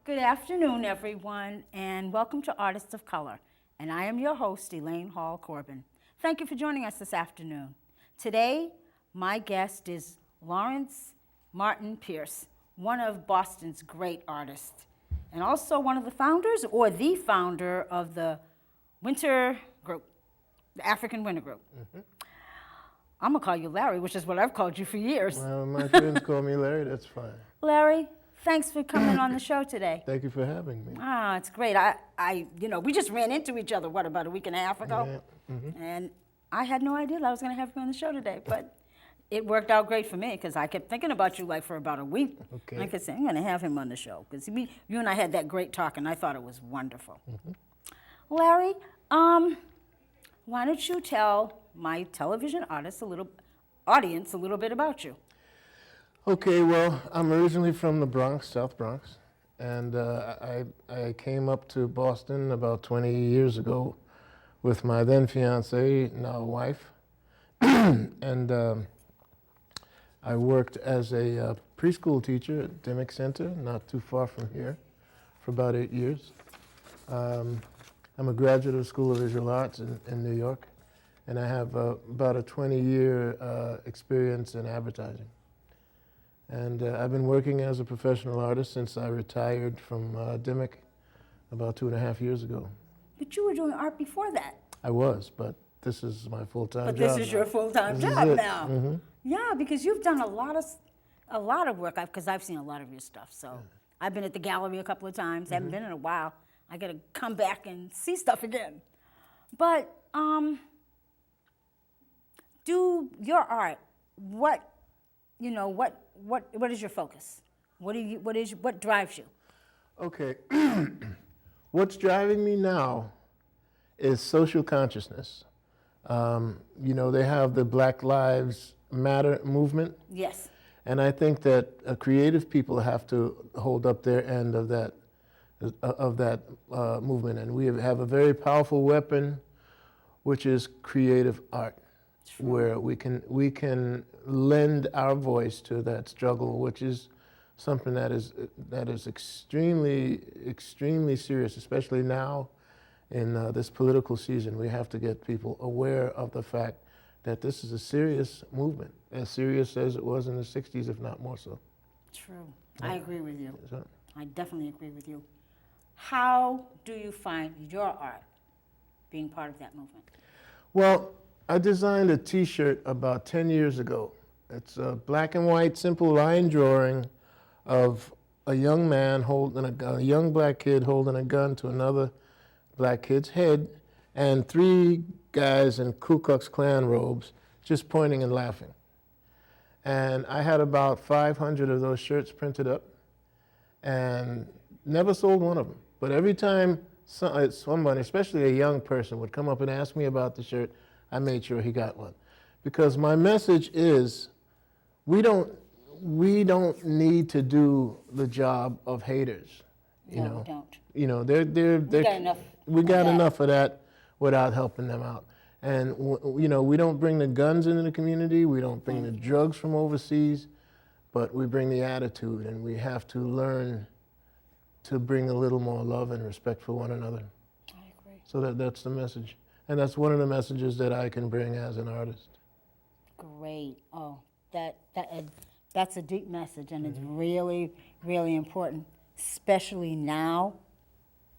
Good afternoon, everyone, and welcome to Artists of Color. And I am your host, Elaine Hall-Corbin. Thank you for joining us this afternoon. Today, my guest is Lawrence Martin Pierce, one of Boston's great artists, and also one of the founders, or the founder, of the Winter Group, the African Winter Group. I'm gonna call you Larry, which is what I've called you for years. Well, my friends call me Larry, that's fine. Larry, thanks for coming on the show today. Thank you for having me. Ah, it's great. We just ran into each other, about a week and a half ago? Yeah. And I had no idea that I was gonna have you on the show today, but it worked out great for me, because I kept thinking about you for about a week. Okay. And I kept saying, I'm gonna have him on the show, because you and I had that great talk, and I thought it was wonderful. Larry, why don't you tell my television audience a little bit about you? Okay, well, I'm originally from the Bronx, South Bronx, and I came up to Boston about 20 years ago with my then fiance, now wife, and I worked as a preschool teacher at Dimmick Center, not too far from here, for about 8 years. I'm a graduate of the School of Visual Arts in New York, and I have about a 20-year experience in advertising. And I've been working as a professional artist since I retired from Dimmick about 2.5 years ago. But you were doing art before that. I was, but this is my full-time job. But this is your full-time job now. Mm-hmm. Yeah, because you've done a lot of work, because I've seen a lot of your stuff. So I've been at the gallery a couple of times. Haven't been in a while. I got to come back and see stuff again. But do your art. What is your focus? What drives you? Okay. What's driving me now is social consciousness. They have the Black Lives Matter movement. Yes. And I think that creative people have to hold up their end of that movement. And we have a very powerful weapon, which is creative art, where we can lend our voice to that struggle, which is something that is extremely serious, especially now in this political season. We have to get people aware of the fact that this is a serious movement, as serious as it was in the 60s, if not more so. True. I agree with you. So, I definitely agree with you. How do you find your art being part of that movement? well, I designed a T-shirt about 10 years ago. It's a black and white, simple line drawing of a young man holding a young black kid holding a gun to another black kid's head, and 3 guys in Ku Klux Klan robes just pointing and laughing. And I had about 500 of those shirts printed up, and never sold one of them. But every time somebody, especially a young person, would come up and ask me about the shirt, I made sure he got one. Because my message is, we don't need to do the job of haters. We don't. We got enough of that without helping them out. And we don't bring the guns into the community, we don't bring the drugs from overseas, but we bring the attitude, and we have to learn to bring a little more love and respect for one another. I agree. So that's the message. And that's one of the messages that I can bring as an artist. Great. Oh, that's a deep message, and it's really, really important, especially now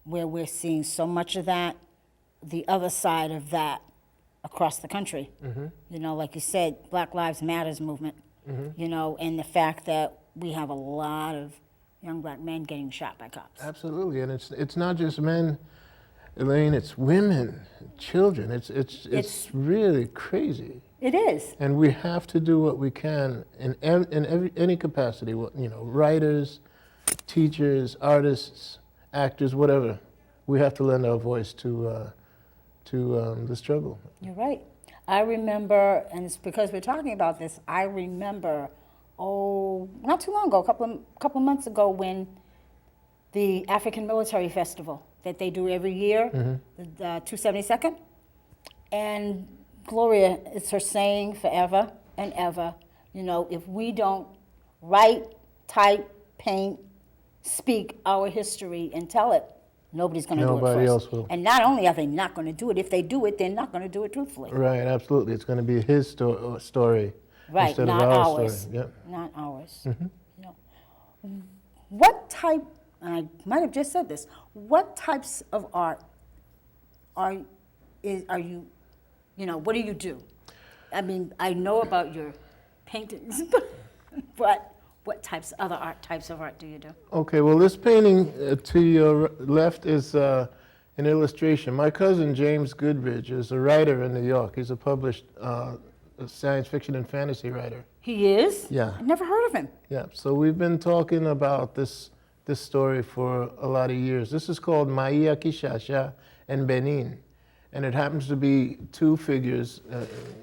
where we're seeing so much of that, the other side of that across the country. Like you said, Black Lives Matters movement, and the fact that we have a lot of young black men getting shot by cops. Absolutely, and it's not just men, Elaine, it's women, children. It's really crazy. It is. And we have to do what we can in any capacity, writers, teachers, artists, actors, whatever. We have to lend our voice to the struggle. You're right. I remember, and it's because we're talking about this, I remember, not too long ago, a couple months ago, when the African Military Festival that they do every year, the 272nd, and Gloria, it's her saying forever and ever, if we don't write, type, paint, speak our history and tell it, nobody's going to do it Nobody first. else will. And not only are they not going to do it, if they do it, they're not going to do it truthfully. Right, absolutely. It's going to be his story Right, instead not of our ours. story. Yep. Not ours. No. What type, and I might have just said this, what types of art are you, what do you do? I mean, I know about your paintings, but what other types of art do you do? Okay, well, this painting to your left is an illustration. My cousin James Goodridge is a writer in New York. He's a published science fiction and fantasy writer. He is? Yeah. I've never heard of him. Yeah, so we've been talking about this story for a lot of years. This is called Maia Kishasha and Benin, and it happens to be two figures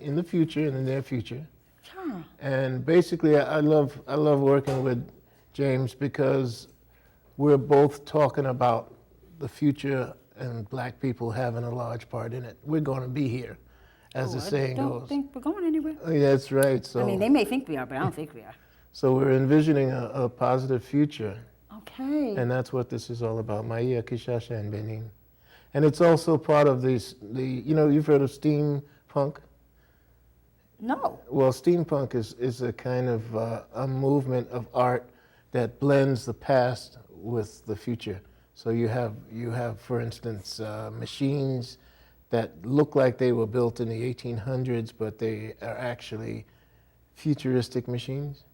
in the future, in the near future. Huh. And basically, I love working with James because we're both talking about the future and black people having a large part in it. We're going to be here, as the saying I goes. don't think we're going anywhere. Oh, yeah, that's right. So, I mean, they may think we are, but I don't think we are. so we're envisioning a positive future, Okay. and that's what this is all about. Maia, Kishasha, and Benin, and it's also part of you've heard of steampunk. No. Well, steampunk is a kind of a movement of art that blends the past with the future. So you have, for instance, machines that look like they were built in the 1800s, but they are actually futuristic machines.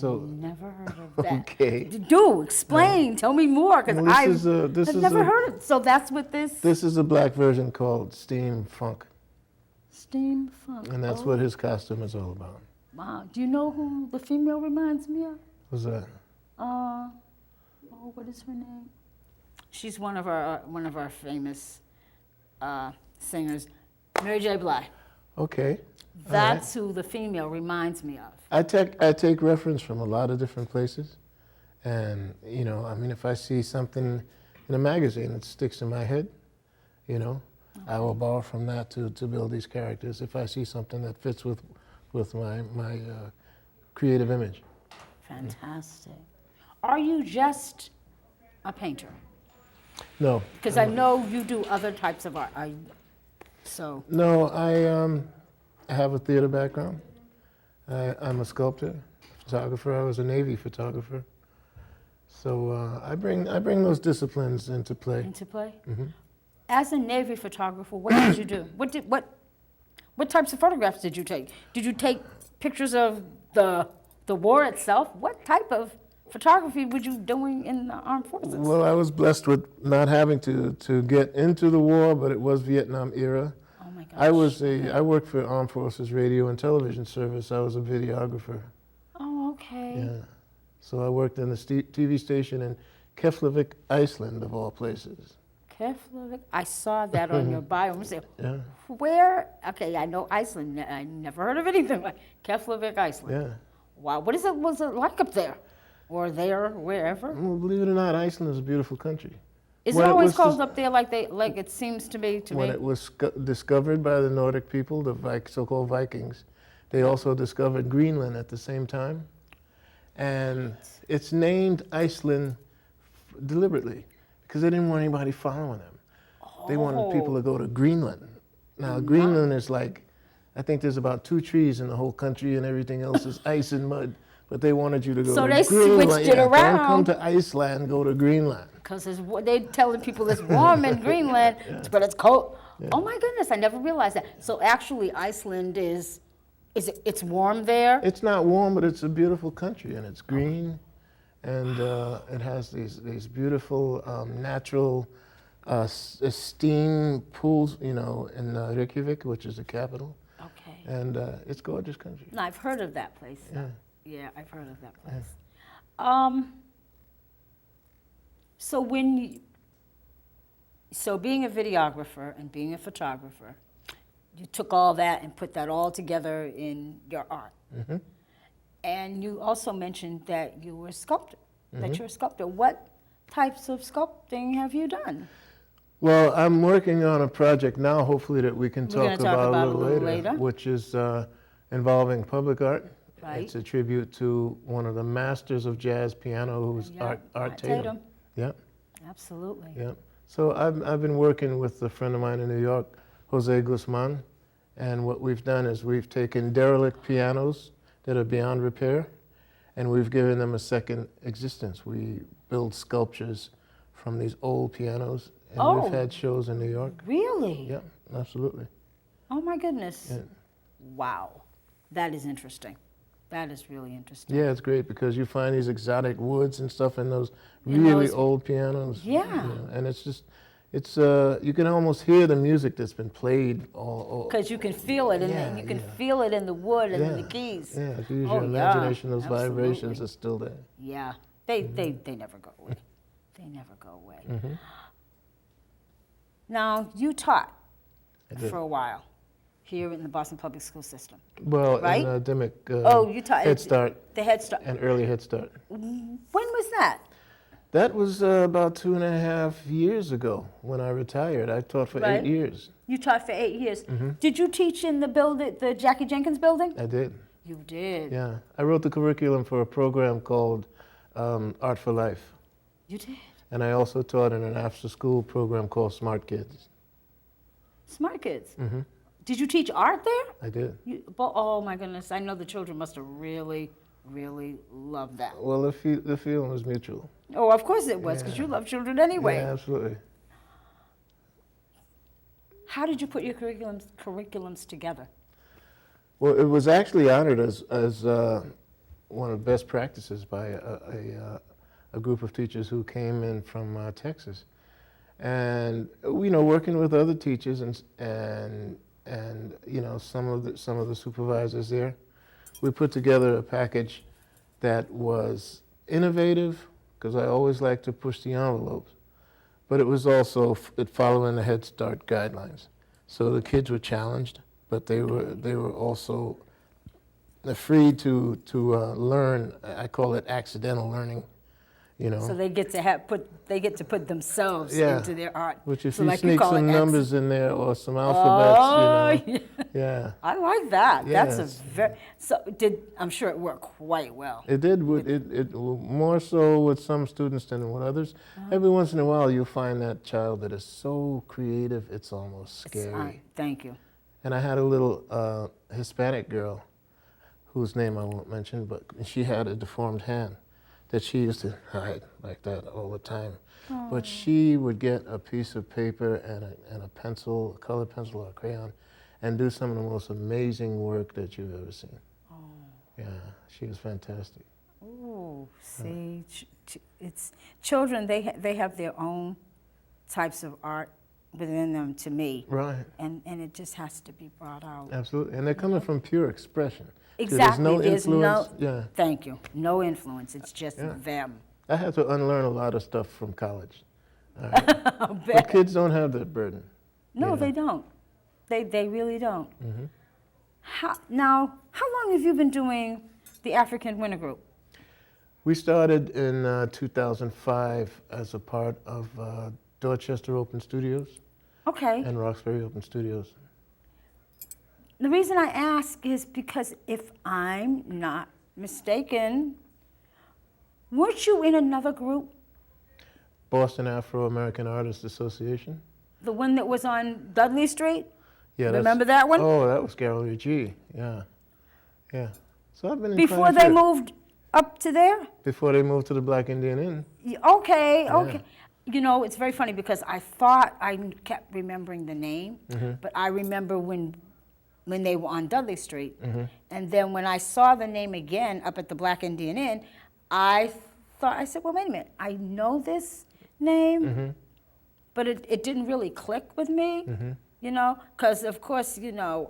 I've never heard of that. Okay. Do explain. Tell me more, because Well, I've never heard of it. So that's what this This is a black version called steampunk, steampunk. and that's what his costume is all about. Wow. Do you know who the female reminds me of? What's that? What is her name? She's one of our famous singers, Mary J. Blige. Okay. That's who the female reminds me of. I take reference from a lot of different places, and I mean, if I see something in a magazine that sticks in my head, I will borrow from that to build these characters. If I see something that fits with my creative image. Fantastic. Are you just a painter? No. Because I know you do other types of art. No, I have a theater background. I'm a sculptor, photographer. I was a Navy photographer. So I bring those disciplines into play. Into play? Mm-hmm. As a Navy photographer, what did you do? What types of photographs did you take? Did you take pictures of the war itself? What type of photography were you doing in the armed forces? Well, I was blessed with not having to get into the war, but it was Vietnam era. Oh my gosh. I worked for Armed Forces Radio and Television Service. I was a videographer. Oh, okay. Yeah. So I worked in the TV station in Keflavik, Iceland, of all places. Keflavik. I saw that on your bio. I'm saying, Yeah. where? Okay, I know Iceland. I never heard of anything like Keflavik, Iceland. Yeah. Wow. Was it like up there? Or there, wherever? Well, believe it or not, Iceland is a beautiful country. Is When it it always was called up there like it seems to be When it was discovered by the Nordic people, the so-called Vikings, they also discovered Greenland at the same time. And it's named Iceland deliberately because they didn't want anybody following them. They wanted people to go to Greenland. Now, Greenland is like, I think there's about 2 trees in the whole country and everything else is ice and mud. But they wanted you to go So to they Greenland. switched it around. Don't come to Iceland, go to Greenland. Because they're telling people it's warm in Greenland, but it's cold. Yeah. Oh my goodness, I never realized that. So actually Iceland it's warm there? It's not warm, but it's a beautiful country, and it's green, and it has these beautiful natural steam pools, in Reykjavik, which is the capital. Okay. And it's a gorgeous country. No, I've heard of that place. Yeah. Yeah, I've heard of that place. Yeah. So being a videographer and being a photographer, you took all that and put that all together in your art. Mm-hmm. And you also mentioned that you were a sculptor, Mm-hmm. that you're a sculptor. What types of sculpting have you done? Well, I'm working on a project now, hopefully, that we can We're talk about a little later, which is involving public art Right. It's a tribute to one of the masters of jazz piano, who's Yeah, Art Tatum. Tatum. Yeah, Absolutely. yeah. So I've been working with a friend of mine in New York, Jose Guzman, and what we've done is we've taken derelict pianos that are beyond repair, and we've given them a second existence. We build sculptures from these old pianos, and Oh. we've had shows in New York. Really? Yeah, absolutely. Oh my goodness. Yeah. Wow. That is interesting. That is really interesting. Yeah, it's great because you find these exotic woods and stuff in those In really those- old pianos. Yeah. You know, and it's just, it's you can almost hear the music that's been played all. Because you can feel it, Yeah, you can yeah. feel it in the wood and in the Yeah, keys. Yeah, if you use Oh, your yeah, imagination, those absolutely. vibrations are still there. Yeah. They never go away. They never go away. Mm-hmm. Now, you taught I did. for a while here in the Boston Public School System. Well, Right? in Dimmock, You taught Head Start The Head Start. and early Head Start. When was that? That was about 2.5 years ago when I retired. I taught for Right. 8 years. You taught for 8 years. Mm-hmm. Did you teach in the building, the Jackie Jenkins building? I did. You did. Yeah, I wrote the curriculum for a program called Art for Life. You did. And I also taught in an after-school program called Smart Kids. Smart kids. Hmm. Did you teach art there? I did. Oh my goodness! I know the children must have really, really loved that. Well, the feeling was mutual. Oh, of course it was, because Yeah. you love children anyway. Yeah, absolutely. How did you put your curriculums together? Well, it was actually honored as one of the best practices by a group of teachers who came in from Texas, and working with other teachers and some of the supervisors there, we put together a package that was innovative, because I always like to push the envelopes, but it was also following the Head Start guidelines. So the kids were challenged, but they were also free to learn. I call it accidental learning, So they get to put themselves Yeah. into their art. Which if So you like sneak call it some acc- numbers in there or some alphabets, Oh, yeah. yeah. I like that. That's a Yes. very I'm sure it worked quite well. It did. It more so with some students than with others. Every once in a while, you find that child that is so creative, it's almost scary. Thank you. And I had a little Hispanic girl, whose name I won't mention, but she had a deformed hand that she used to hide like that all the time. But she would get a piece of paper and a pencil, a colored pencil or a crayon, and do some of the most amazing work that you've ever seen. Oh. Yeah, she was fantastic. Ooh, see, it's children. They have their own types of art within them. To me, Right, and it just has to be brought out. absolutely. And they're coming from pure expression. So Exactly. There's no influence. Yeah, Thank you. No influence. It's just Yeah. them. I had to unlearn a lot of stuff from college. All right. I'll But bet. kids don't have that burden. No, Yeah. they don't. They really don't. Hmm. How long have you been doing the African Winter Group? We started in 2005 as a part of Dorchester Open Studios Okay. and Roxbury Open Studios. The reason I ask is because if I'm not mistaken, weren't you in another group? Boston Afro-American Artists Association. The one that was on Dudley Street? Yeah, Remember that one? Oh, that was Gallery G. Yeah, yeah. So I've been in Before quite a they few. moved up to there? Before they moved to the Black Indian Inn. Okay, Yeah. okay. You know, it's very funny because I thought I kept remembering the name, but I remember when they were on Dudley Street. And then when I saw the name again up at the Black Indian Inn, I said, well, wait a minute, I know this name, but it didn't really click with me, you know, because of course, you know,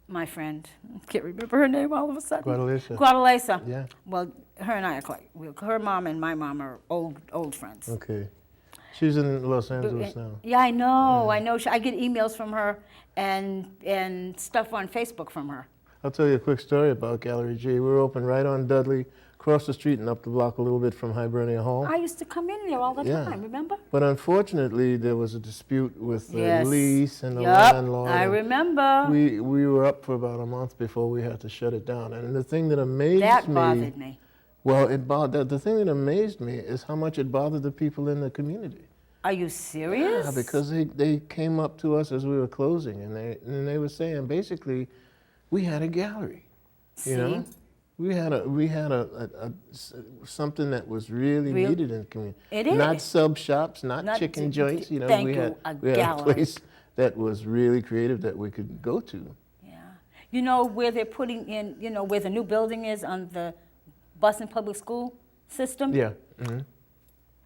my friend, can't remember her name all of a sudden. Guadalajara. Guadalajara. Yeah. Well, her and I are quite, her mom and my mom are old friends. Okay. She's in Los Angeles now. Yeah, I know, I know. I get emails from her and stuff on Facebook from her. I'll tell you a quick story about Gallery G. We were open right on Dudley, across the street and up the block a little bit from Hibernia Hall. I used to come in there all the Yeah. time, remember? But unfortunately, there was a dispute with the Yes. lease and the Yup, landlord. I and remember. We were up for about a month before we had to shut it down. And the thing that amazed That me, bothered me. well, the thing that amazed me is how much it bothered the people in the community. Are you serious? Yeah, because they came up to us as we were closing, and they were saying basically, we had a gallery, you know, we had something that was really needed in the community. It is. Not sub shops, not chicken joints, you know. Thank we you, had a we had a gallery. place that was really creative that we could go to. Yeah. You know where they're putting in, you know, where the new building is on the Boston Public School system? Yeah. Mm-hmm.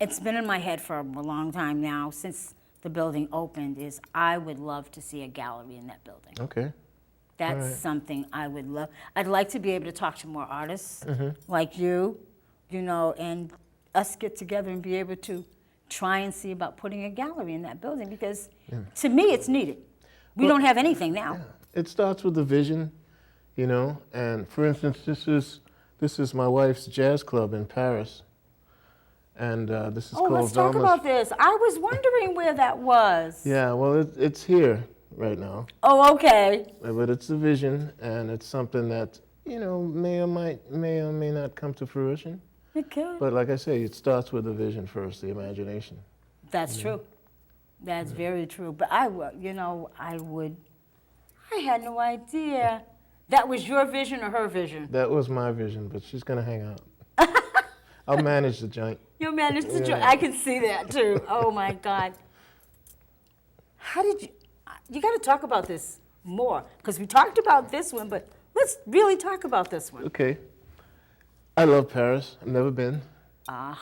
It's been in my head for a long time now, since the building opened, is I would love to see a gallery in that building. Okay. That's right. something I would love. I'd like to be able to talk to more artists Mm-hmm. like you know, and us get together and be able to try and see about putting a gallery in that building, because to me it's needed. We don't have anything now. Yeah. It starts with the vision, you know. And for instance, this is my wife's jazz club in Paris. And this is called Let's talk about this. I was wondering where that was. Yeah, well, it's here right now. Oh, okay. But it's the vision, and it's something that, you know, may or may not come to fruition. Okay. But like I say, it starts with the vision first, the imagination. That's true. That's very true. But I had no idea. That was your vision or her vision? That was my vision, but she's gonna hang out. I'll manage the joint. You managed to Yeah. I can see that too. Oh my God. How did you got to talk about this more, because we talked about this one, but let's really talk about this one. Okay. I love Paris. I've never been. I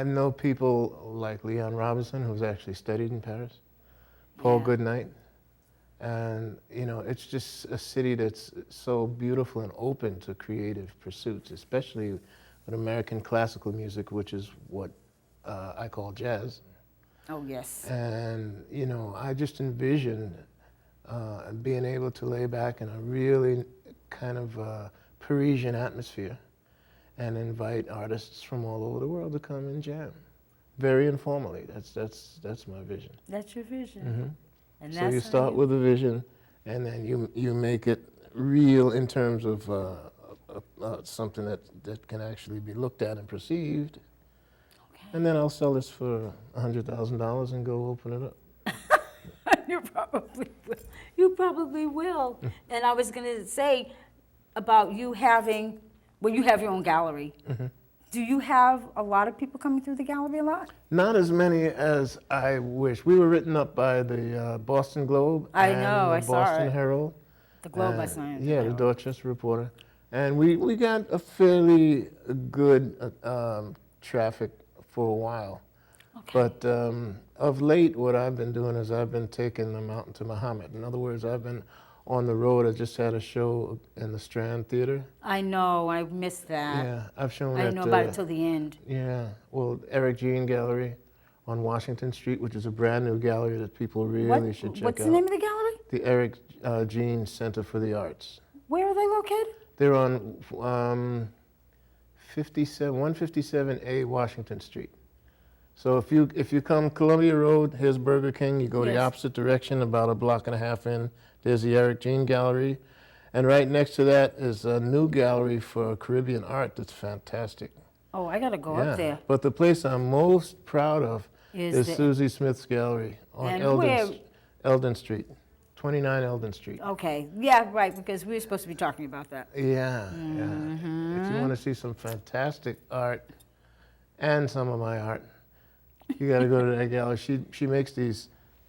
know people like Leon Robinson, who's actually studied in Paris, Paul Goodnight. And, you know, it's just a city that's so beautiful and open to creative pursuits, especially with American classical music, which is what I call jazz. Oh, yes. And, you know, I just envisioned being able to lay back in a really kind of Parisian atmosphere and invite artists from all over the world to come and jam, very informally. That's my vision. That's your vision. Mm-hmm. And So you start with a vision, and then you make it real in terms of something that can actually be looked at and perceived. Okay. And then I'll sell this for $100,000 and go open it up. You probably will. And I was going to say about you having, well, you have your own gallery. Mm-hmm. Do you have a lot of people coming through the gallery a lot? Not as many as I wish. We were written up by the Boston Globe I and know, the I saw Boston it. Herald. The Globe, I saw it. Yeah, the Dorchester Reporter. And we got a fairly good traffic for a while. Okay. But of late, what I've been doing is I've been taking them out into Muhammad. In other words, I've been on the road. I just had a show in the Strand Theater. I know, I missed that. Yeah, I've shown I that. didn't know about it till the end. Yeah, well, Eric Jean Gallery on Washington Street, which is a brand new gallery that people really should check out. What's the name of the gallery? The Eric Jean Center for the Arts. Where are they located? They're on 157A Washington Street. So if you come Columbia Road, here's Burger King. You go the opposite direction, about a block and a half in. There's the Eric Jean Gallery. And right next to that is a new gallery for Caribbean art that's fantastic. Oh, I got to go up there. But the place I'm most proud of Is is Susie Smith's Gallery on Eldon Street, 29 Eldon Street. Okay, yeah, right, because we were supposed to be talking about that. Yeah, yeah. If you want to see some fantastic art and some of my art, you got to go to that gallery. She makes these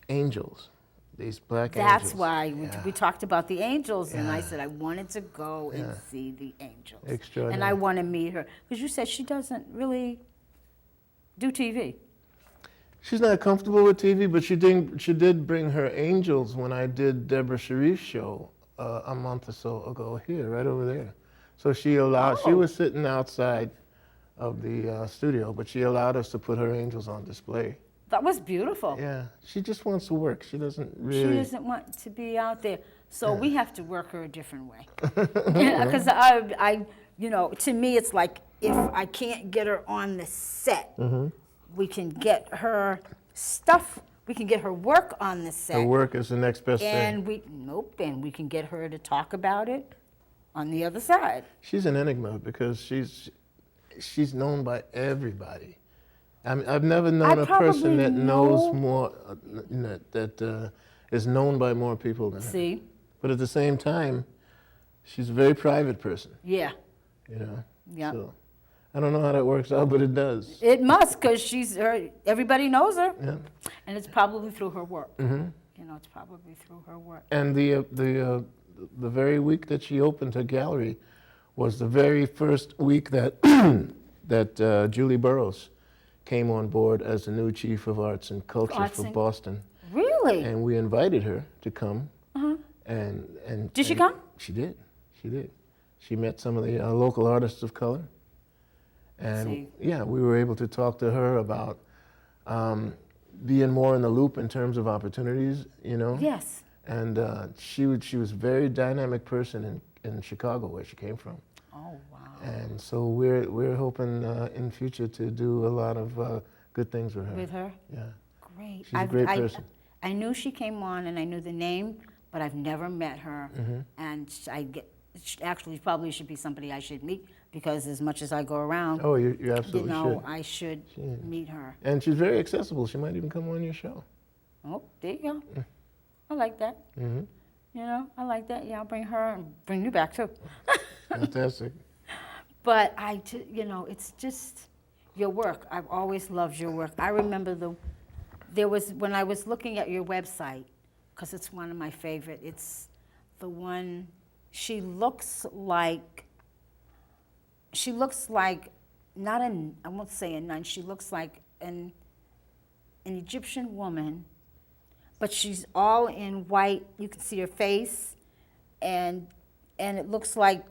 angels, these black angels. That's why we talked about the angels, and I said I wanted to go and see the angels. Extraordinary. And I want to meet her, because you said she doesn't really do TV. She's not comfortable with TV, but she did bring her angels when I did Deborah Sharif's show a month or so ago here, right over there. So she was sitting outside of the studio, but she allowed us to put her angels on display. That was beautiful. Yeah, she just wants to work. She doesn't really. She doesn't want to be out there. So we have to work her a different way. Because I you know, to me, it's like if I can't get her on the set, we can get her stuff, we can get her work on the set. Her work is the next best thing. And we can get her to talk about it on the other side. She's an enigma because she's known by everybody. I mean, I've never known a person that knows more, that is known by more people than her. See? But at the same time, she's a very private person. Yeah. You know? Yeah. So, I don't know how that works out, but it does. It must, because everybody knows her. Yeah. And it's probably through her work. You know, it's probably through her work. And the very week that she opened her gallery was the very first week that that Julie Burroughs came on board as the new chief of arts and culture for Boston. Really? And we invited her to come. And did she come? She did. She did. She met some of the local artists of color. And yeah, we were able to talk to her about being more in the loop in terms of opportunities, you know? Yes. And she was a very dynamic person in Chicago, where she came from. Oh, wow. And so we're hoping in future to do a lot of good things with her. With her? Yeah. Great. She's a great person. I knew she came on, and I knew the name, but I've never met her. And actually probably should be somebody I should meet, because as much as I go around, oh, you absolutely you know, should. I should meet her. And she's very accessible. She might even come on your show. Oh, there you go. I like that. You know, I like that. Yeah, I'll bring her and bring you back too. Fantastic. But you know, it's just your work. I've always loved your work. I remember when I was looking at your website, because it's one of my favorite. It's the one. She looks like not I won't say a nun. She looks like an Egyptian woman, but she's all in white. You can see her face, and it looks like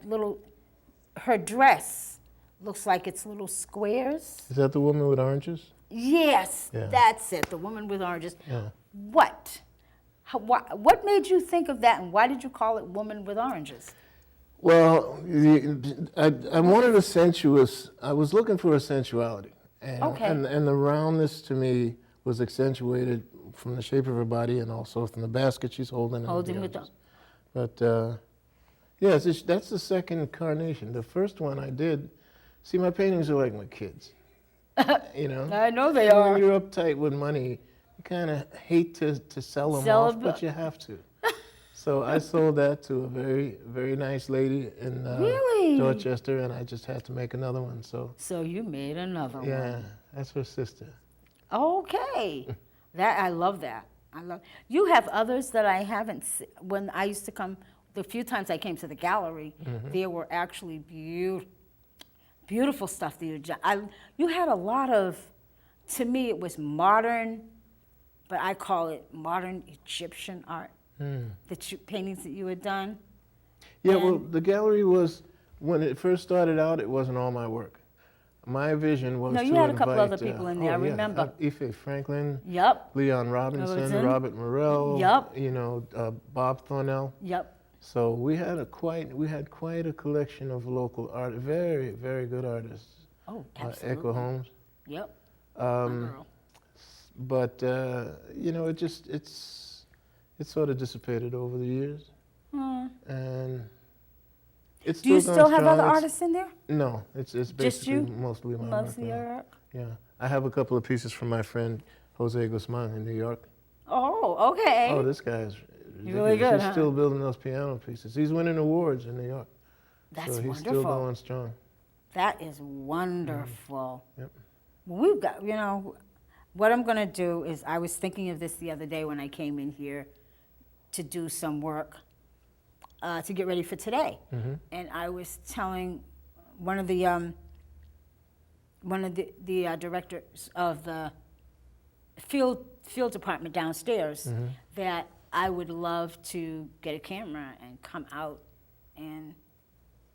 her dress looks like it's little squares. Is that the woman with oranges? Yes, Yeah. That's it, the woman with oranges. Yeah. What made you think of that, and why did you call it Woman with Oranges? Well, I wanted a sensuous, I was looking for a sensuality. And the roundness to me was accentuated from the shape of her body and also from the basket she's holding. With the... But yeah, that's the second carnation. The first one I did, see, my paintings are like my kids. You know? I know they are. When you're uptight with money, you kind of hate to sell them off, but you have to. So I sold that to a very, very nice lady in Dorchester, and I just had to make another one. So you made another one. Yeah, that's her sister. Okay. I love that. You have others that I haven't seen. When I used to come, the few times I came to the gallery, there were actually beautiful stuff that you had a lot of, to me it was modern, but I call it modern Egyptian art. The paintings that you had done. Yeah, well, the gallery was, when it first started out, it wasn't all my work. My vision was to you had a couple other people in there, I remember. Ife Franklin. Yep. Leon Robinson, Robert Morell. Yep. You know, Bob Thornell. Yep. So we had quite a collection of local art, very, very good artists. Oh, absolutely. Echo Holmes. Yep. But you know, it sort of dissipated over the years, and it's still. Do you still have other artists in there? No, it's basically mostly my work. Mostly your work. Yeah, I have a couple of pieces from my friend Jose Guzman in New York. Oh, okay. Oh, this guy is really good. He's still building those piano pieces. He's winning awards in New York. That's so he's wonderful. Still going strong. That is wonderful. Yep. We've got, you know, what I'm going to do is, I was thinking of this the other day when I came in here to do some work to get ready for today. And I was telling one of the directors of the field department downstairs that I would love to get a camera and come out and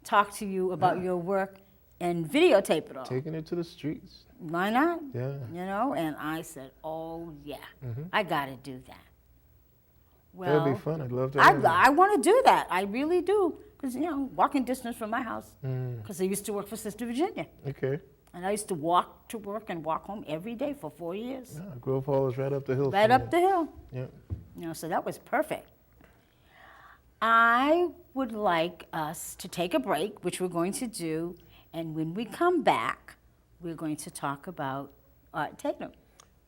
talk to you about your work and videotape it all. Taking it to the streets. Why not? Yeah. You know, and I said, oh yeah, I got to do that. Well, that'd be fun. I'd love to. I want to do that. I really do. because, walking distance from my house, because I used to work for Sister Virginia. Okay. And I used to walk to work and walk home every day for 4 years. Yeah, Grove Hall is right up the hill. Right from up the hill. Yeah. So that was perfect. I would like us to take a break, which we're going to do, and when we come back, we're going to talk about Art Tatum.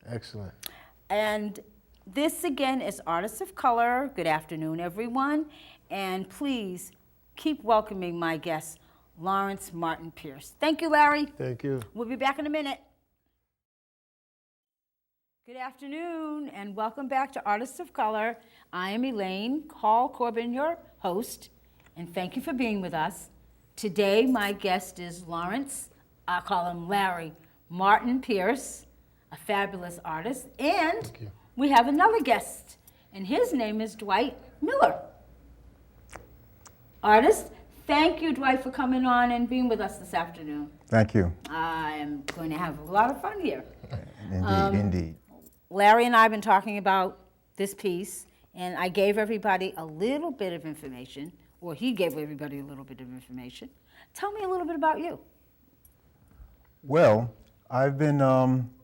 Excellent. And this again is Artists of Color. Good afternoon, everyone. And please keep welcoming my guest, Lawrence Martin Pierce. Thank you, Larry. Thank you. We'll be back in a minute. Good afternoon, and welcome back to Artists of Color. I am Elaine Hall-Corbin, your host, and thank you for being with us. Today, my guest is Lawrence, I call him Larry, Martin Pierce, a fabulous artist, and we have another guest, and his name is Dwight Miller. Artist, thank you, Dwight, for coming on and being with us this afternoon. Thank you. I am going to have a lot of fun here. Indeed. Larry and I have been talking about this piece, and I gave everybody a little bit of information, or he gave everybody a little bit of information. Tell me a little bit about you. Well, I've been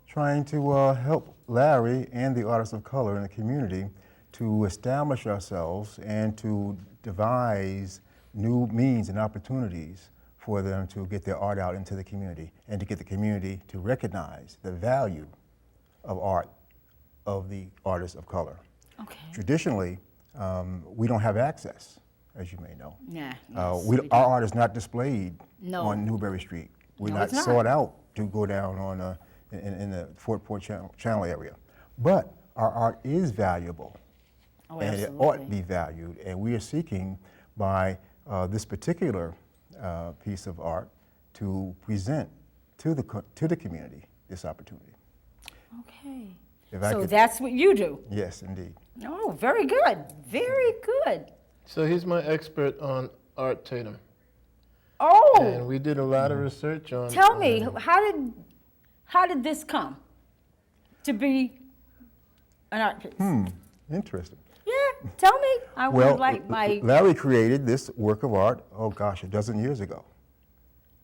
trying to help Larry and the artists of color in the community to establish ourselves and to devise new means and opportunities for them to get their art out into the community and to get the community to recognize the value of art of the artists of color. Okay. Traditionally, we don't have access, as you may know. Yeah. Our art is not displayed No. on Newberry Street. We're No, not it's not. sought out to go down on in the Fort Point Channel area. But our art is valuable, Oh, and it absolutely. ought to be valued. And we are seeking by this particular piece of art to present to the community this opportunity. Okay. If I So could- that's what you do. Yes, indeed. Oh, very good. Very good. So he's my expert on Art Tatum. Oh, And we did a lot of research on. tell me, how did this come to be an art piece? Interesting. Yeah, tell me. I would like my. Larry created this work of art, oh gosh, a dozen years ago.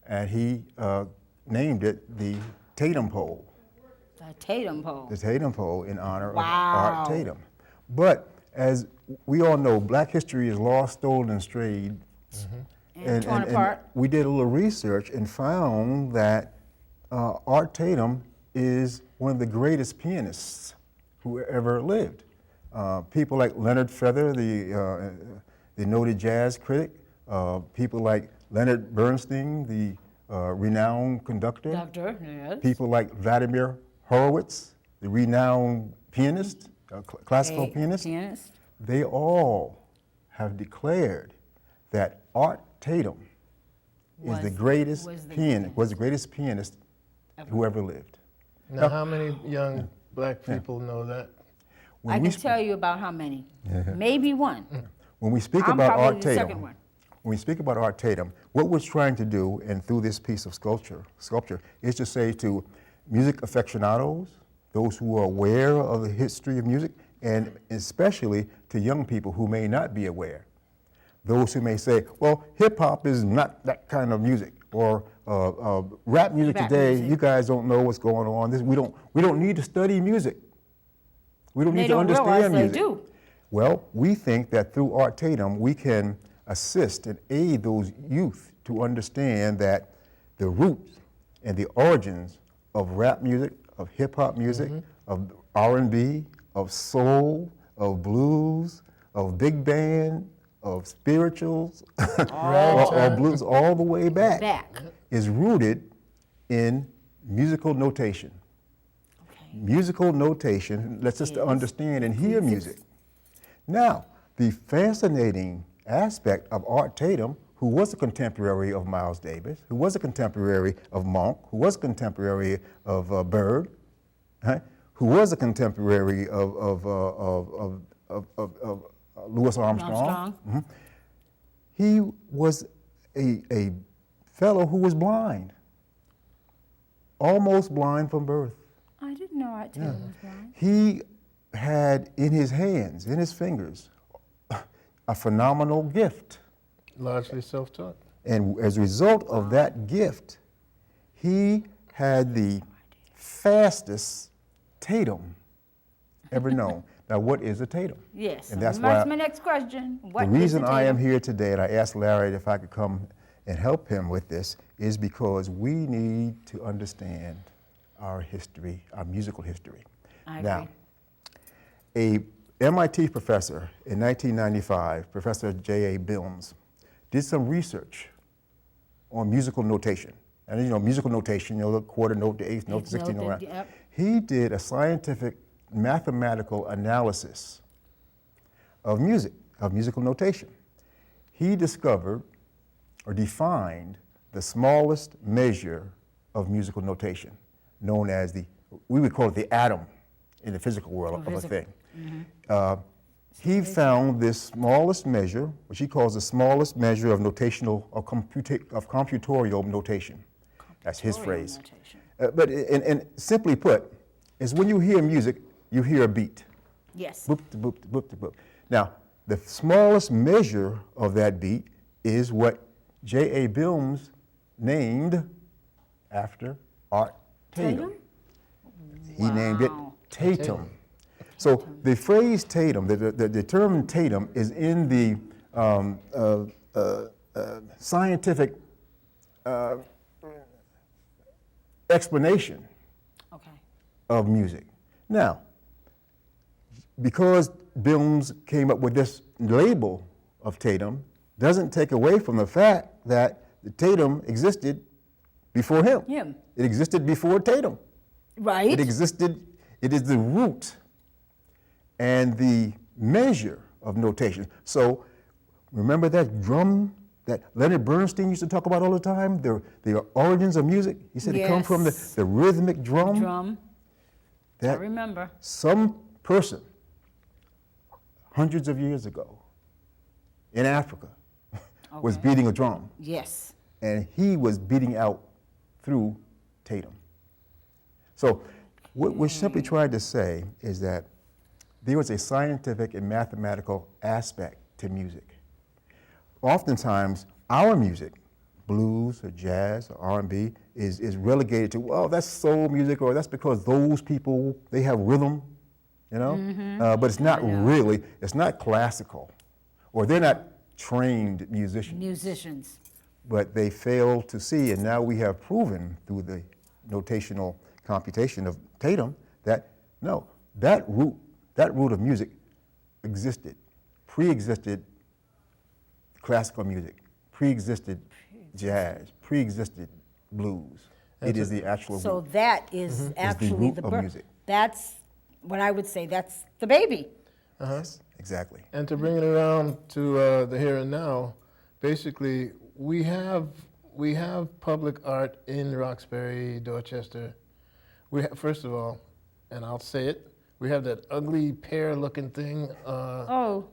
And he named it the Tatum Pole. The Tatum Pole. The Tatum Pole in honor Wow. of Art Tatum. But as we all know, Black history is lost, stolen, and strayed. And torn apart. we did a little research and found that Art Tatum is one of the greatest pianists who ever lived. People like Leonard Feather, the noted jazz critic, people like Leonard Bernstein, the renowned conductor, Doctor, yes. people like Vladimir Horowitz, the renowned pianist, classical A pianist, they all have declared that Art Tatum is the greatest pianist who ever lived. Now, how many young black people know that? When I we can tell you about how many. Maybe one. When we speak I'm about probably Art the second Tatum, one. when we speak about Art Tatum, what we're trying to do, and through this piece of sculpture, is to say to music aficionados, those who are aware of the history of music, and especially to young people who may not be aware. Those who may say, well, hip hop is not that kind of music, or rap music Rap today, music. you guys don't know what's going on. We don't need to study music. We don't They need to don't understand realize they music. do. Well, we think that through Art Tatum, we can assist and aid those youth to understand that the roots and the origins of rap music, of hip hop music, of R&B, of soul, of blues, of big band, of spirituals, or blues, all the way back, is rooted in musical notation. Musical notation lets us to understand and hear music. Now, the fascinating aspect of Art Tatum, who was a contemporary of Miles Davis, who was a contemporary of Monk, who was a contemporary of Bird, right? Who was a contemporary of Louis Armstrong. He was a fellow who was blind, almost blind from birth. I didn't know Art Tatum was blind. He had in his hands, in his fingers, a phenomenal gift. Largely self-taught. And as a result of that gift, he had the fastest Tatum ever known. Now, what is a Tatum? Yes. And that's That's why my next question. the What is reason a I am Tatum? here today, and I asked Larry if I could come and help him with this, is because we need to understand our history, our musical history. I Now, agree. a MIT professor in 1995, Professor J.A. Bilms, did some research on musical notation. And you know, musical notation, you know, the quarter note, the eighth note, the 16th note. Right? Yep. He did a scientific mathematical analysis of music, of musical notation. He discovered or defined the smallest measure of musical notation, known as we would call it the atom in the physical world of a thing. He found this smallest measure, which he calls the smallest measure of notational, of computorial notation. That's his phrase. But and simply put, is when you hear music, you hear a beat. Yes. Boop, to boop, to boop, to boop. Now, the smallest measure of that beat is what J.A. Bilms named after Art Tatum. He named it Wow. Tatum. So the phrase Tatum, the term Tatum is in the scientific explanation Okay. of music. Now, because Bilms came up with this label of Tatum, doesn't take away from the fact that the Tatum existed before him. Him. It existed before Tatum. Right. It existed, it is the root and the measure of notation. So remember that drum that Leonard Bernstein used to talk about all the time, the origins of music? He said it comes from Yes. the rhythmic drum. Drum. I That remember. some person hundreds of years ago in Africa was Okay. beating a drum, Yes. and he was beating out through Tatum. So what we're simply trying to say is that there was a scientific and mathematical aspect to music. Oftentimes, our music, blues or jazz or R&B, is relegated to, well, that's soul music, or that's because those people, they have rhythm, you know? But it's not really, it's not classical, or they're not trained musicians. Musicians. But they fail to see, and now we have proven through the notational computation of Tatum that no, that root of music existed, pre-existed classical music, pre-existed jazz, pre-existed blues. It is the actual So root. that is actually root the of birth. music. That's what I would say. That's the baby. Yes, exactly. And to bring it around to the here and now, basically we have public art in Roxbury, Dorchester. We have, first of all, and I'll say it, we have that ugly pear-looking thing Oh,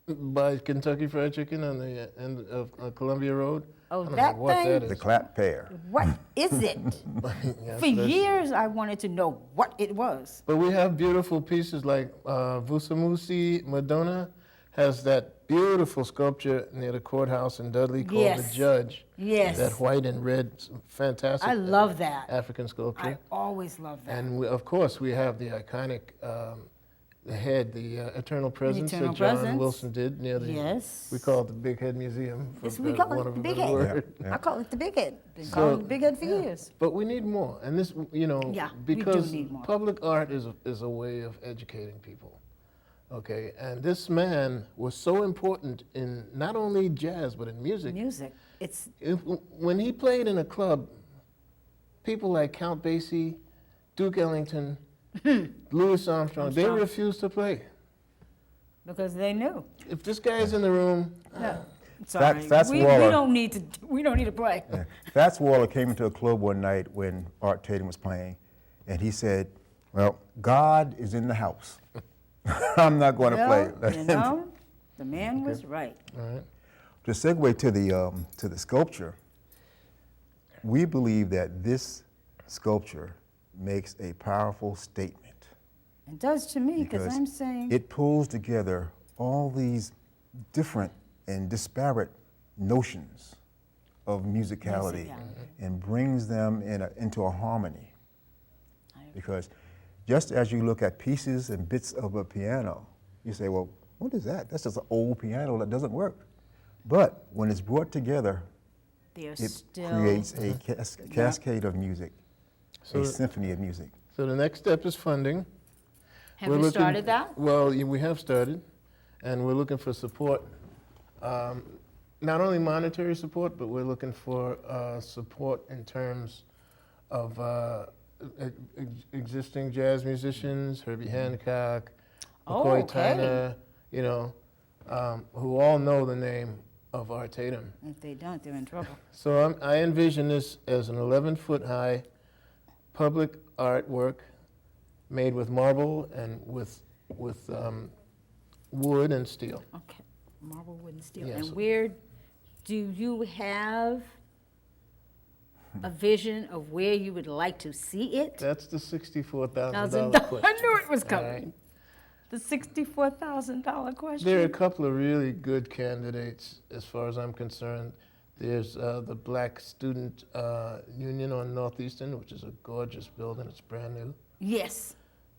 by Kentucky Fried Chicken on the end of Columbia Road. Oh, I don't that know what thing? that The is. clap pear. what is it? Yes, For that's- years, I wanted to know what it was. But we have beautiful pieces like Vusamusi Madonna has that beautiful sculpture near the courthouse in Dudley called Yes. The Judge. Yes. That white and red, fantastic. I love that. African sculpture. I always love that. And of course, we have the iconic head, the Eternal Presence Eternal that John Presence. Wilson did near the. Yes. We call it the Big Head Museum. For Yes, we better- call want it of the a big better head. word. Yeah. I call it the big head. Been So- calling it the big head for years. But we need more, and this, you know, Yeah, we do because need more. public art is a way of educating people. Okay, and this man was so important in not only jazz but in music. Music. It's When he played in a club, people like Count Basie, Duke Ellington, Louis Armstrong, they Armstrong. refused to play. because they knew. If this guy is in the room, No, sorry. Fats we Waller. don't need to. We don't need to play. Yeah. Fats Waller came into a club one night when Art Tatum was playing, and he said, well, God is in the house. I'm not going to Well, play. you know, the man was right. all right, To segue to the sculpture, we believe that this sculpture makes a powerful statement. It does to me because because I'm saying it pulls together all these different and disparate notions of musicality and brings them into a harmony. Because just as you look at pieces and bits of a piano, you say, well, what is that? That's just an old piano that doesn't work. But when it's brought together, it creates a cascade of music, a symphony of music. So the next step is funding. Have you started that? Well, we have started, and we're looking for support. Not only monetary support, but we're looking for support in terms of existing jazz musicians, Herbie Hancock, McCoy Tyner, you know, who all know the name of Art Tatum. If they don't, they're in trouble. So I envision this as an 11-foot high public artwork made with marble and with wood and steel. Okay, marble, wood, and steel. Yes. And where do you have a vision of where you would like to see it? That's the $64,000 I question. knew it was coming. All right. The $64,000 question. There are a couple of really good candidates as far as I'm concerned. There's the Black Student Union on Northeastern, which is a gorgeous building. It's brand new, Yes.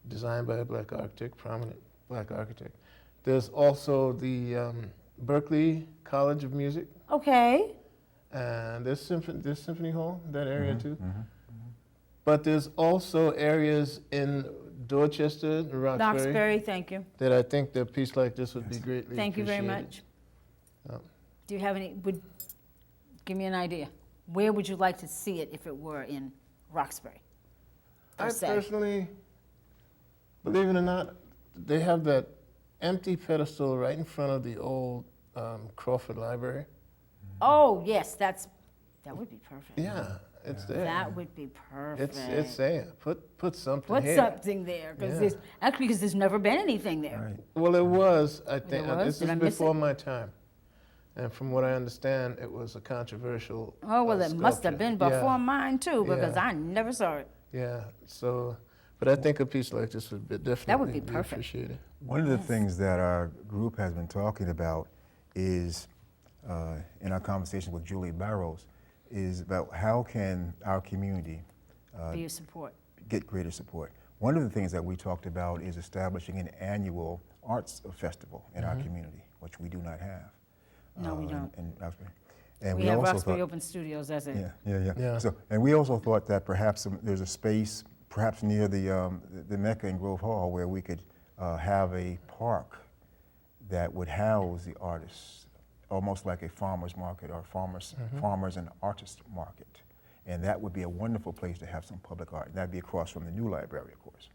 designed by a black architect, prominent black architect. There's also the Berkeley College of Music, Okay. and there's Symphony Hall in that area too. But there's also areas in Dorchester and Roxbury, thank you. that I think that a piece like this would be greatly Thank you very appreciated. much. Do you have any, give me an idea. Where would you like to see it if it were in Roxbury? per I se. personally, believe it or not, they have that empty pedestal right in front of the old Crawford Library. Oh, yes, that would be perfect. Yeah, it's there. That would be perfect. It's there. Put something Put here. something there, because Yeah. there's never been anything there. Right. Well, it was, I think. was? This Did is I miss before it? my time. And from what I understand, it was a controversial Oh, well, it must have been sculpture. before mine too, because Yeah. I never saw it. Yeah, so, but I think a piece like this would definitely be perfect. appreciated. One of the things that our group has been talking about is, in our conversation with Julie Barrows, is about how can our community Be your support. get greater support. One of the things that we talked about is establishing an annual arts festival in our community, which we do not have. No, we don't. In Roxbury. And We have also Roxbury thought- Open Studios, that's it. Yeah. So, and we also thought that perhaps there's a space, perhaps near the Mecca in Grove Hall, where we could have a park that would house the artists, almost like a farmer's market or farmers and artist market. And that would be a wonderful place to have some public art. That'd be across from the new library, of course.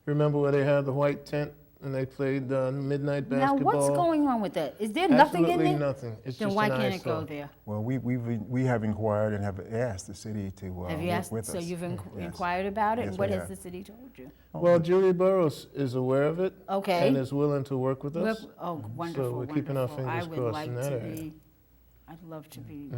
Remember where they had the white tent and they played midnight Now, basketball? what's going on with that? Is there nothing in Absolutely there? nothing. It's Then just why an can't it go eyesore. there? Well, we have inquired and have asked the city to Have you work asked, with so us. you've Yes. inquired about it? Yes, And what we has have. the city told you? Well, Julie Burrows is aware of it. Okay. And is willing to work with us. Oh, wonderful, we're keeping our wonderful. fingers I would crossed like in that to area. be, I'd love to be,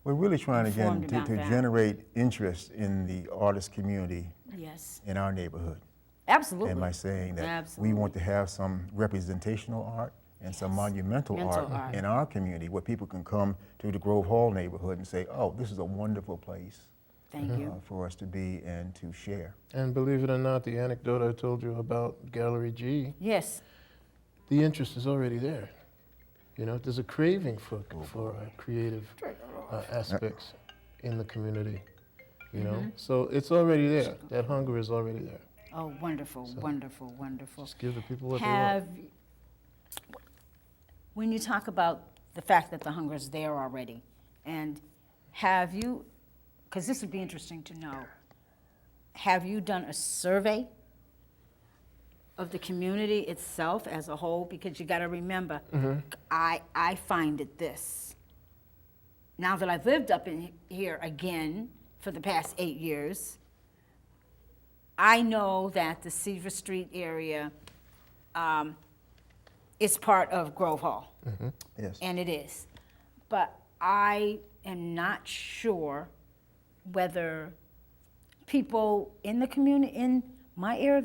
We're really trying informed again about to that. generate interest in the artist community yes, in our neighborhood. absolutely. And by saying that Absolutely. we want to have some representational art and some monumental Mental art art. in our community where people can come to the Grove Hall neighborhood and say, oh, this is a wonderful place Thank you. for us to be and to share. And believe it or not, the anecdote I told you about Gallery G, Yes, the interest is already there. You know, there's a craving for creative aspects in the community. You know, so it's already there. That hunger is already there. oh, wonderful, wonderful, wonderful. Just give the people what Have, when you talk about the fact that the hunger is there already, and have you, because this would be interesting to know, have you done a survey of the community itself as a whole? Because you got to remember, I find it this. Now that I've lived up in here again for the past 8 years, I know that the Seaver Street area is part of Grove Hall, Yes. and it is. But I am not sure whether people in the community, in my area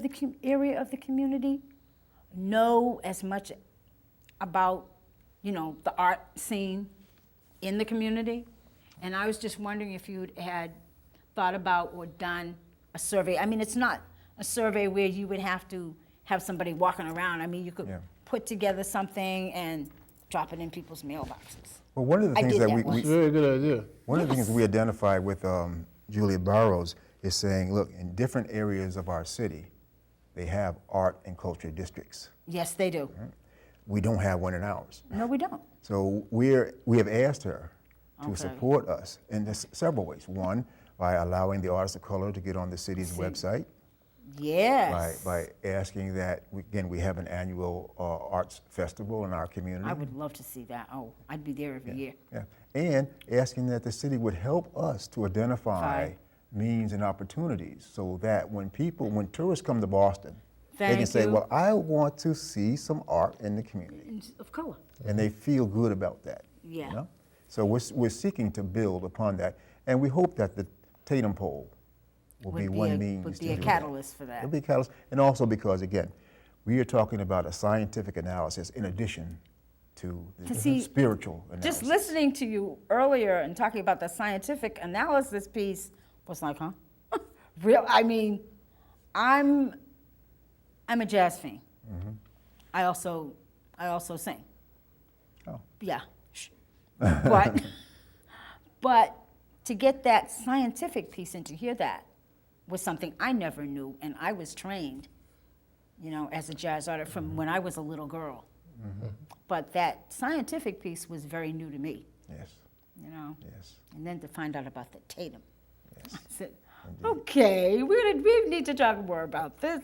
of the community, know as much about, the art scene in the community. And I was just wondering if you had thought about or done a survey. I mean, it's not a survey where you would have to have somebody walking around. I mean, you could Yeah. put together something and drop it in people's mailboxes. Well, one of the I things did that that we, once. It's a very good idea. one of the things we identified with Julia Barrows is saying, look, in different areas of our city, they have art and culture districts. Yes, they do. We don't have one in ours. No, we don't. So we have asked her to Okay. support us in several ways. One, by allowing the artists of color to get on the city's website, Yes. by asking that, we have an annual arts festival in our community. I would love to see that. Oh, I'd be there every year. Yeah. And asking that the city would help us to identify Fine. means and opportunities so that when tourists come to Boston, they can Thank say, you. well, I want to see some art in the community. Of color. And they feel good about that. Yeah. You know? So we're seeking to build upon that. And we hope that the Tatum Pole will be one means Would to be a do catalyst for that. that. It'll be a catalyst. And also because, again, we are talking about a scientific analysis in addition to the To see- spiritual analysis. Just listening to you earlier and talking about the scientific analysis piece was like, huh? Real? I mean, I'm a jazz fan. I also sing. Oh. Yeah. Shh. But to get that scientific piece and to hear that was something I never knew, and I was trained, as a jazz artist from when I was a little girl. But that scientific piece was very new to me, Yes, yes, And then to find out about the Tatum, yes. I said, Indeed. okay, we need to talk more about this.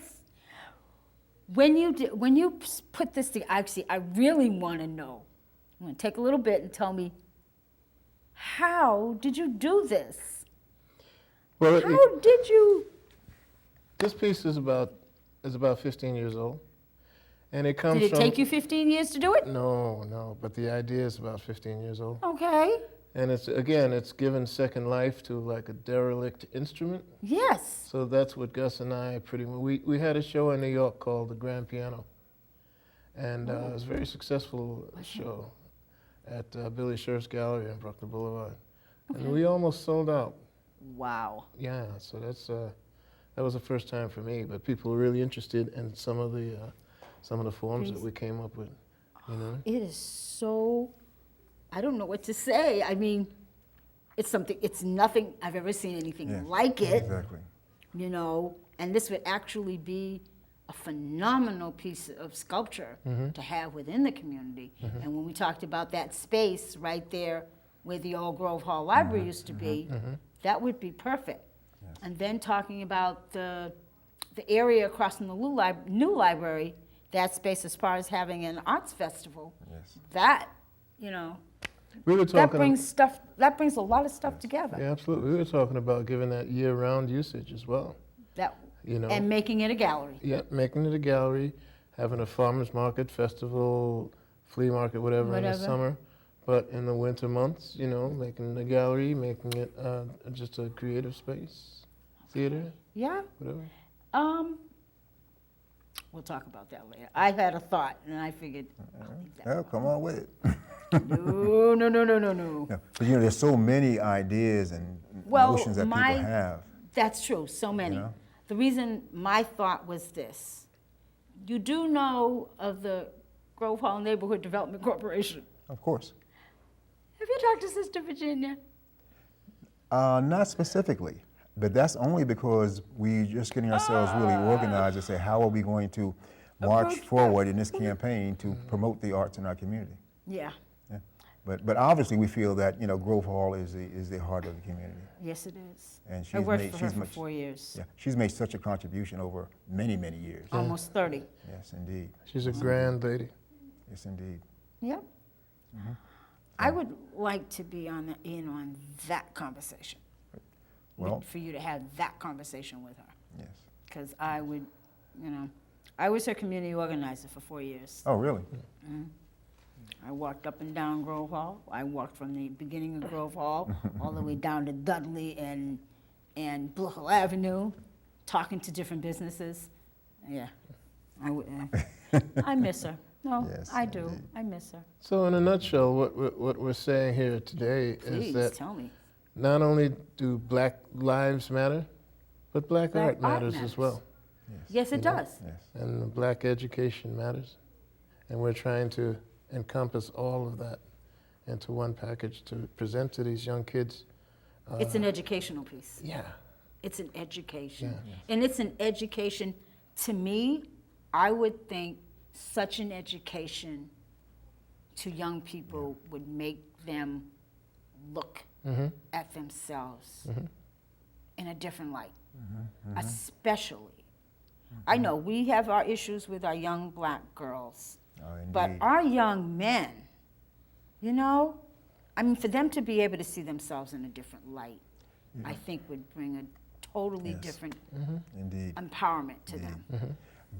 When you put this together, actually, I really want to know. I'm going to take a little bit and tell me, how did you do this? Well, How did you? this piece is about 15 years old, and it comes Did it from. take you 15 years to do it? No, but the idea is about 15 years old. Okay. And it's given second life to like a derelict instrument. Yes. So that's what Gus and I pretty much, we had a show in New York called The Grand Piano. And it was a very successful show at Billy Scher's Gallery on Bruckner Boulevard. And we almost sold out. Wow. Yeah, so that was the first time for me, but people were really interested in some of the forms that we came up with, It is so, I don't know what to say. I mean, it's nothing I've ever seen anything Yeah, like it, Exactly. And this would actually be a phenomenal piece of sculpture to have within the community. And when we talked about that space right there where the old Grove Hall Library used to be, that would be perfect. Yes. And then talking about the area across from the new library, that space as far as having an arts festival, Yes. that, We were that talking. brings a lot of stuff together. Yeah, absolutely. We were talking about giving that year-round usage as well. That, You know. and making it a gallery. Yeah, making it a gallery, having a farmers market, festival, flea market, whatever in the Whatever. summer. But in the winter months, making the gallery, making it just a creative space, theater, Yeah. whatever. We'll talk about that later. I had a thought, and I figured, I'll leave that Well, come on with it. alone. No. Yeah, but there's so many ideas and Well, notions that people have. That's true, so many. know? The reason my thought was this. You do know of the Grove Hall Neighborhood Development Corporation. Of course. Have you talked to Sister Virginia? Not specifically, but that's only because we're just getting ourselves really organized to say, how are we going to march Approach forward in this campaign to promote the arts in our community? Yeah. Yeah. But obviously we feel that Grove Hall is the heart of the community. Yes, it is. And I she's worked made for her she's for much, 4 years. yeah, she's made such a contribution over many, many years. Almost 30. Yes, indeed. She's a grand lady. Yes, indeed. Yep. I would like to be in on that conversation. Well, For you to have that conversation with her. yes. Because I would, I was her community organizer for 4 years. Oh, really? I walked up and down Grove Hall. I walked from the beginning of Grove Hall all the way down to Dudley and Blue Hill Avenue, talking to different businesses. Yeah, I miss her. No, Yes, I do. indeed. I miss her. So in a nutshell, what we're saying here today Please is that tell me. not only do black lives matter, but black Black art art matters matters. as well. Yes, it does. Yes. And black education matters. And we're trying to encompass all of that into one package to present to these young kids. It's an educational piece. Yeah. It's an education. Yeah. And it's an education, to me, I would think such an education to young people would make them look at themselves in a different light, especially. I know we have our issues with our young black girls, Oh, but indeed. our young men, you know, I mean, for them to be able to see themselves in a different light, I think would bring a totally Yes. different Indeed. empowerment to them.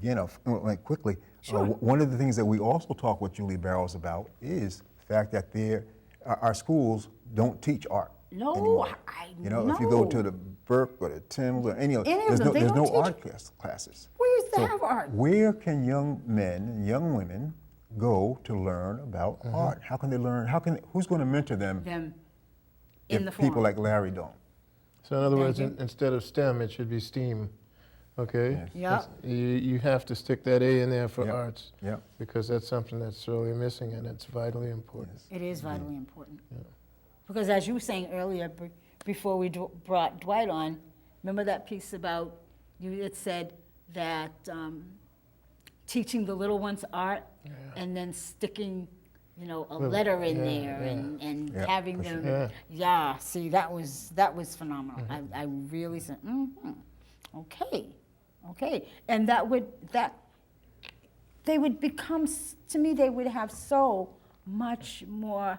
Again, like quickly, Sure. one of the things that we also talk with Julie Barrows about is the fact that our schools don't teach art No, anymore. I You know, if you go to know. the Burke or the Timms or any of Any of there's them, no, they there's don't no teach- art classes. Where is So the have art? where can young men and young women go to learn about art? How can they learn? Who's going to mentor them Them if in the people forum. like Larry don't? So in other Thank words, you. instead of STEM, it should be STEAM. Okay? Yes. Yeah. That's- You have to stick that A in there for Yep. arts. Yep. Because that's something that's sorely missing and it's vitally important. Yes. It is vitally important. Because as you were saying earlier, before we brought Dwight on, remember that piece about, it said that teaching the little ones art and then sticking, you know, a letter in there and Yeah, having for sure. them, Yeah. see, that was phenomenal. I really said, okay. And they would become, to me, they would have so much more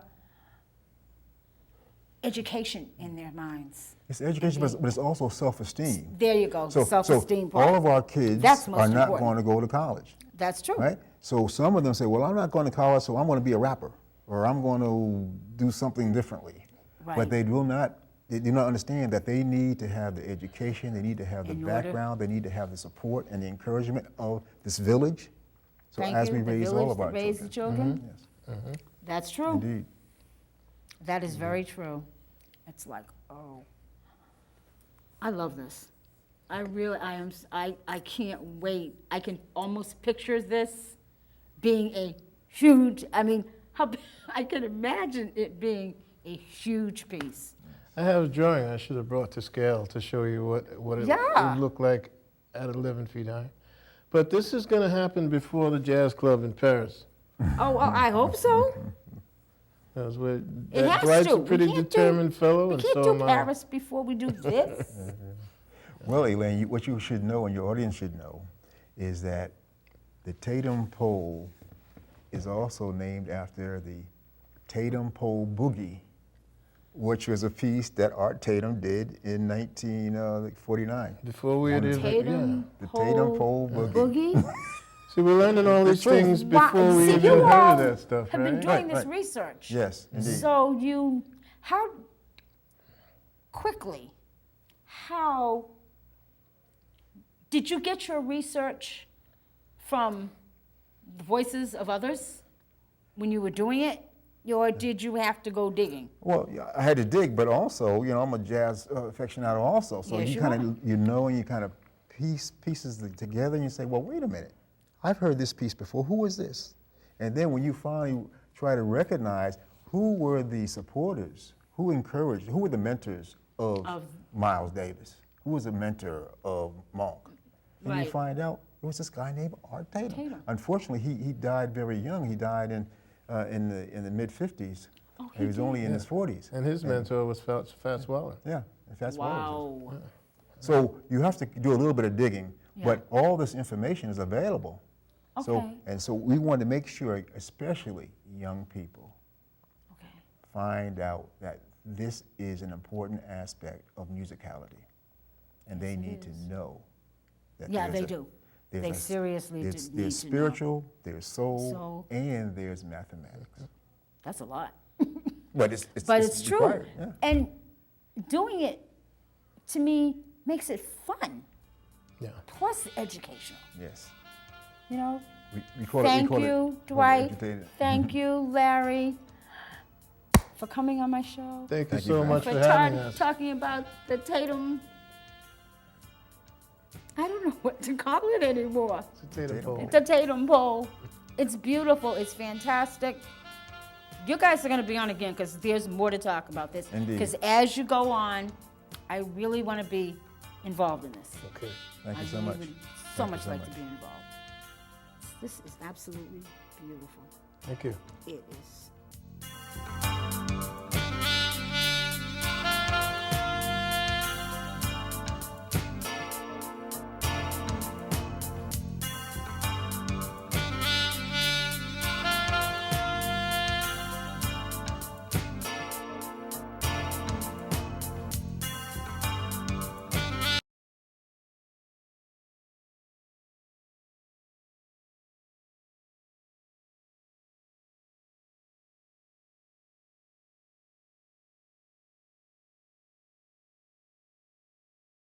education in their minds. It's education, but it's also self-esteem. There you go, So, self-esteem so part. all of our kids That's most are not important. going to go to college, That's true. right? So some of them say, well, I'm not going to college, so I'm going to be a rapper, or I'm going to do something differently. Right. But they do not understand that they need to have the education, they need to have the In order- background, they need to have the support and the encouragement of this village. So Thank as you, we the raise all village of that our raised the children. Yes, That's true. indeed. That is very true. It's like, oh, I love this. I can't wait. I can almost picture this being a huge, I mean, I can imagine it being a huge piece. I have a drawing I should have brought to scale to show you what it Yeah. would look like at 11 feet high. But this is going to happen before the jazz club in Paris. Oh, well, I hope so. That's where It has Dwight's to. a pretty We can't determined fellow, We and can't so do am I. Paris before we do this. Well, Elaine, what you should know and your audience should know is that the Tatum Pole is also named after the Tatum Pole Boogie, which was a piece that Art Tatum did in 1949. Before we had even, Tatum The Tatum Pole Boogie. Boogie. See, we're learning all these things Wow, before we see, even you heard all of that stuff, have been right? doing Right, this right. research. Yes, indeed. So how did you get your research from the voices of others when you were doing it, or did you have to go digging? Well, yeah, I had to dig, but also, you know, I'm a jazz aficionado also. So Yes, you you kind of, you know, and you kind of pieces together and you say, well, wait a minute. I've heard this piece before. Who is this? And then when you finally try to recognize who were the supporters, who encouraged, who were the mentors of Miles Davis, who was the mentor of Monk, and you Right. find out it was this guy named Art Tatum. Tatum. Unfortunately, he died very young. He died in the mid-50s. Oh, He was only in Yeah. his 40s. And his mentor was Fats Waller. Yeah, if that's what it is. Wow. So you have to do a little bit of digging, Yeah. but all this information is available. Okay. So we want to make sure, especially young people, Okay. find out that this is an important aspect of musicality, and they need to know that Yeah, there's they a- do. there's They a- seriously there's, need there's to know. spiritual, there's soul, Soul. and there's mathematics. That's a lot. But it's True. required, yeah. And doing it, to me, makes it fun, Yeah. plus educational. Yes. You know, Thank you, Dwight. educated. Thank you, Larry, for coming on my show. Thank you Thank you so very much For for having us. talking about the Tatum. I don't know what to call it anymore. It's a Tatum Pole. The Tatum Pole. It's beautiful. It's fantastic. You guys are going to be on again because there's more to talk about this. Indeed. Because as you go on, I really want to be involved in this. Okay. Thank you I so really much. would so Thank you much so like much. to be involved. This is absolutely beautiful. Thank you. It is.